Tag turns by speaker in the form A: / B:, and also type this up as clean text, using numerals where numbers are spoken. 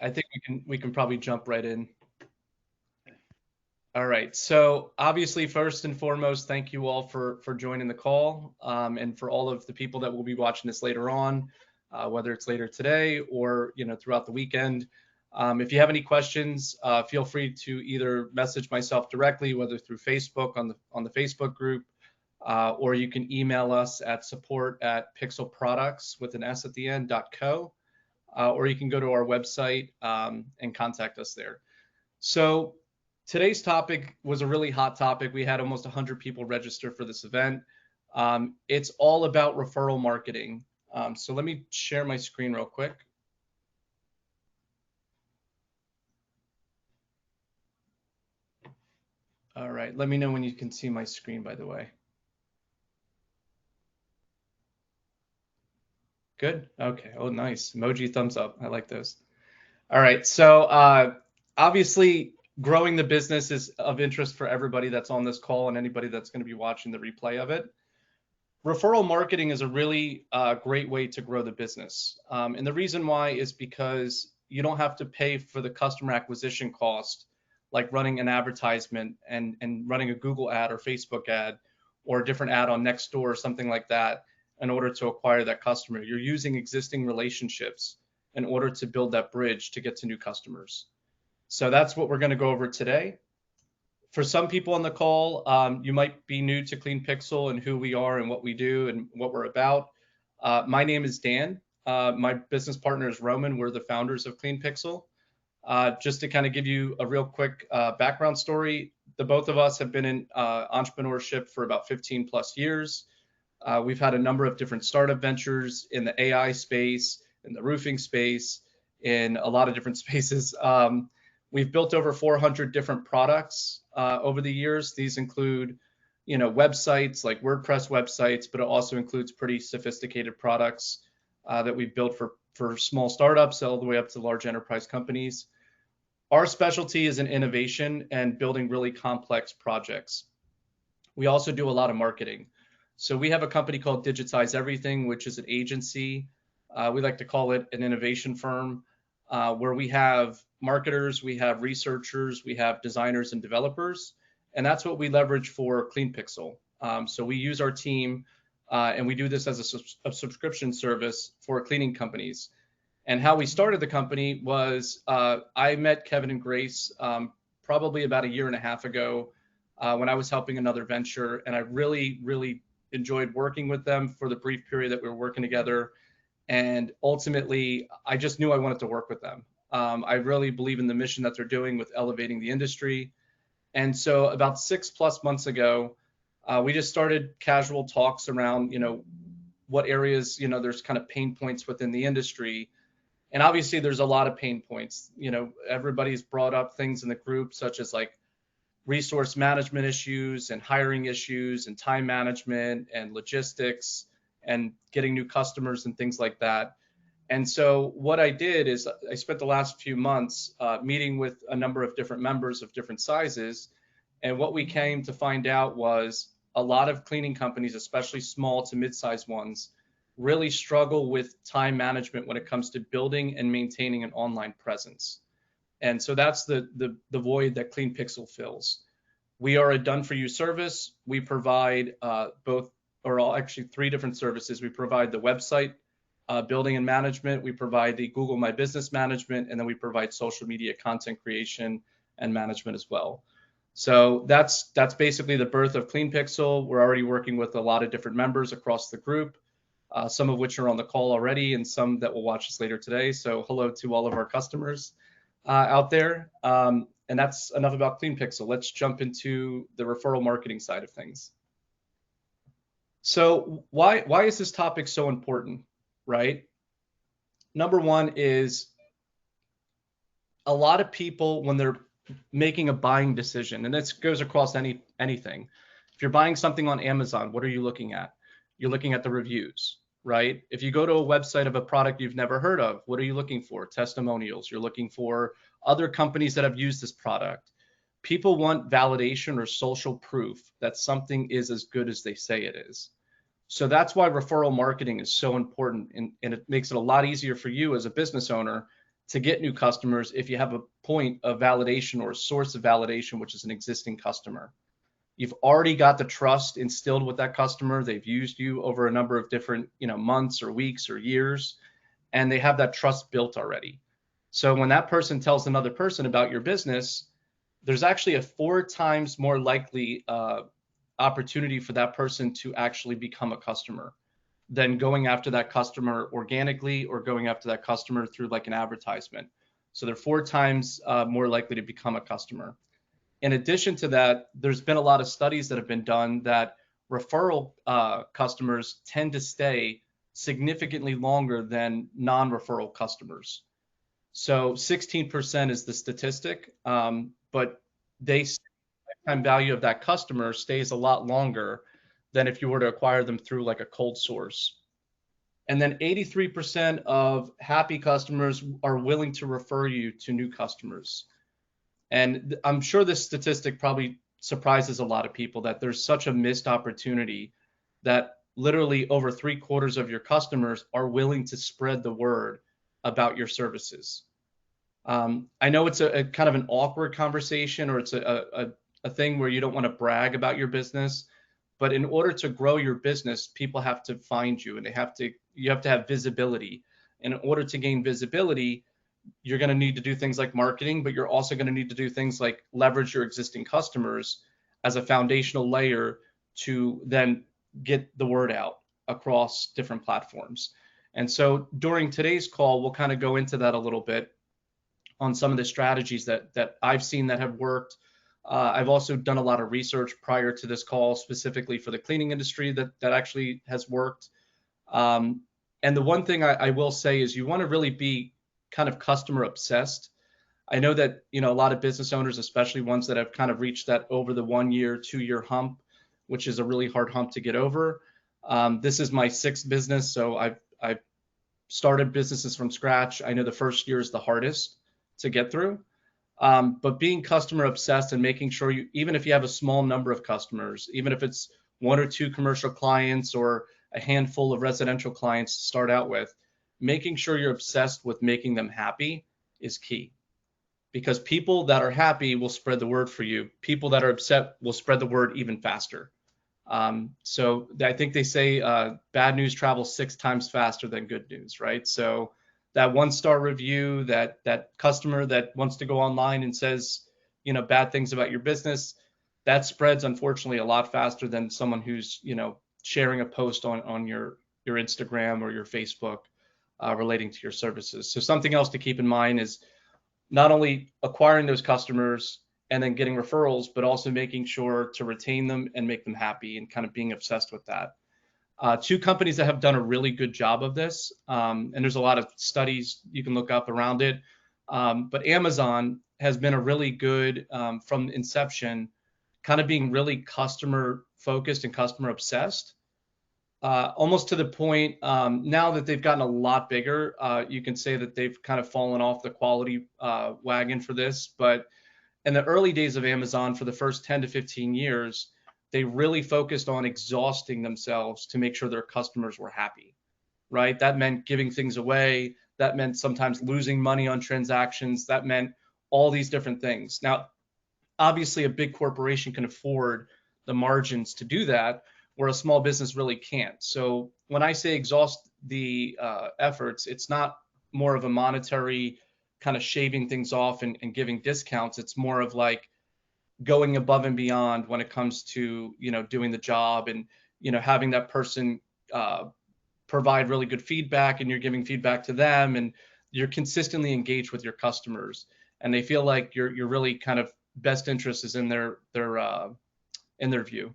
A: I think we can probably jump right in. All right. So obviously, first and foremost, thank you all for joining the call, and for all of the people that will be watching this later on, whether it's later today or throughout the weekend. If you have any questions, feel free to either message myself directly, whether through Facebook on the Facebook group, or you can email us at support@pixelproducts with an S at the end .co, or you can go to our website and contact us there. So today's topic was a really hot topic. We had almost 100 people register for this event. It's all about referral marketing. So let me share my screen real quick. All right, let me know when you can see my screen, by the way. Good. Okay. Oh, nice. Emoji thumbs up. I like those. All right. So obviously, growing the business is of interest for everybody that's on this call and anybody that's going to be watching the replay of it. Referral marketing is a really great way to grow the business. And the reason why is because you don't have to pay for the customer acquisition cost, like running an advertisement and running a Google ad or Facebook ad or a different ad on Nextdoor or something like that in order to acquire that customer. You're using existing relationships in order to build that bridge to get to new customers. So that's what we're going to go over today. For some people on the call, you might be new to Clean Pixel and who we are and what we do and what we're about. My name is Dan. My business partner is Roman. We're the founders of Clean Pixel. Just to kind of give you a real quick background story, the both of us have been in entrepreneurship for about 15 plus years. We've had a number of different startup ventures in the AI space, in the roofing space, in a lot of different spaces. We've built over 400 different products over the years. These include, websites like WordPress websites, but it also includes pretty sophisticated products that we've built for small startups all the way up to large enterprise companies. Our specialty is in innovation and building really complex projects. We also do a lot of marketing. So we have a company called Digitize Everything, which is an agency. We like to call it an innovation firm, where we have marketers, we have researchers, we have designers and developers, and that's what we leverage for Clean Pixel. So we use our team, and we do this as a subscription service for cleaning companies. And how we started the company was I met Kevin and Grace probably about a year and a half ago when I was helping another venture, and I really, really enjoyed working with them for the brief period that we were working together. And ultimately, I just knew I wanted to work with them. I really believe in the mission that they're doing with elevating the industry. And so about 6+ months ago, we just started casual talks around, what areas, there's kind of pain points within the industry. And obviously there's a lot of pain points. Everybody's brought up things in the group, such as like resource management issues and hiring issues and time management and logistics and getting new customers and things like that. And so what I did is I spent the last few months meeting with a number of different members of different sizes. And what we came to find out was a lot of cleaning companies, especially small to mid-sized ones, really struggle with time management when it comes to building and maintaining an online presence. And so that's the void that Clean Pixel fills. We are a done-for-you service. We provide both, or actually 3 different services. We provide the website building and management. We provide the Google My Business management, and then we provide social media content creation and management as well. So that's basically the birth of Clean Pixel. We're already working with a lot of different members across the group, some of which are on the call already, and some that will watch us later today. So hello to all of our customers out there. And that's enough about Clean Pixel. Let's jump into the referral marketing side of things. So why is this topic so important, right? Number one is a lot of people, when they're making a buying decision, and this goes across anything. If you're buying something on Amazon, what are you looking at? You're looking at the reviews, right? If you go to a website of a product you've never heard of, what are you looking for? Testimonials. You're looking for other companies that have used this product. People want validation or social proof that something is as good as they say it is. So that's why referral marketing is so important, and it makes it a lot easier for you as a business owner to get new customers if you have a point of validation or a source of validation, which is an existing customer. You've already got the trust instilled with that customer. They've used you over a number of different, months or weeks or years, and they have that trust built already. So when that person tells another person about your business, there's actually a 4 times more likely opportunity for that person to actually become a customer than going after that customer organically or going after that customer through like an advertisement. So they're 4 times more likely to become a customer. In addition to that, there's been a lot of studies that have been done that referral customers tend to stay significantly longer than non-referral customers. So 16% is the statistic, but they lifetime value of that customer stays a lot longer than if you were to acquire them through like a cold source. And then 83% of happy customers are willing to refer you to new customers. And I'm sure this statistic probably surprises a lot of people that there's such a missed opportunity that literally over 3/4 of your customers are willing to spread the word about your services. I know it's a kind of an awkward conversation, or it's a thing where you don't want to brag about your business, but in order to grow your business, people have to find you, and you have to have visibility. And in order to gain visibility, you're going to need to do things like marketing, but you're also going to need to do things like leverage your existing customers as a foundational layer to then get the word out across different platforms. And so during today's call, we'll kind of go into that a little bit on some of the strategies that I've seen that have worked. I've also done a lot of research prior to this call, specifically for the cleaning industry that actually has worked. And the one thing I will say is you want to really be kind of customer obsessed. I know that, a lot of business owners, especially ones that have kind of reached that over the 1 year, 2 year hump, which is a really hard hump to get over. This is my 6th business, so I've started businesses from scratch. I know the first year is the hardest to get through. But being customer obsessed and making sure even if you have a small number of customers, even if it's 1 or 2 commercial clients or a handful of residential clients to start out with, making sure you're obsessed with making them happy is key. Because people that are happy will spread the word for you. People that are upset will spread the word even faster. So I think they say bad news travels 6 times faster than good news, right? So that 1-star review, that customer that wants to go online and says, bad things about your business, that spreads unfortunately a lot faster than someone who's, sharing a post on your Instagram or your Facebook relating to your services. So something else to keep in mind is not only acquiring those customers and then getting referrals, but also making sure to retain them and make them happy and kind of being obsessed with that. 2 companies that have done a really good job of this, and there's a lot of studies you can look up around it, but Amazon has been a really good, from inception, kind of being really customer focused and customer obsessed, almost to the point now that they've gotten a lot bigger, you can say that they've kind of fallen off the quality wagon for this. But in the early days of Amazon, for the first 10 to 15 years, they really focused on exhausting themselves to make sure their customers were happy, right? That meant giving things away. That meant sometimes losing money on transactions. That meant all these different things. Now, obviously, a big corporation can afford the margins to do that, where a small business really can't. So when I say exhaust the efforts, it's not more of a monetary kind of shaving things off and giving discounts. It's more of like going above and beyond when it comes to, doing the job and, having that person provide really good feedback, and you're giving feedback to them, and you're consistently engaged with your customers, and they feel like you're really kind of best interest is in their view.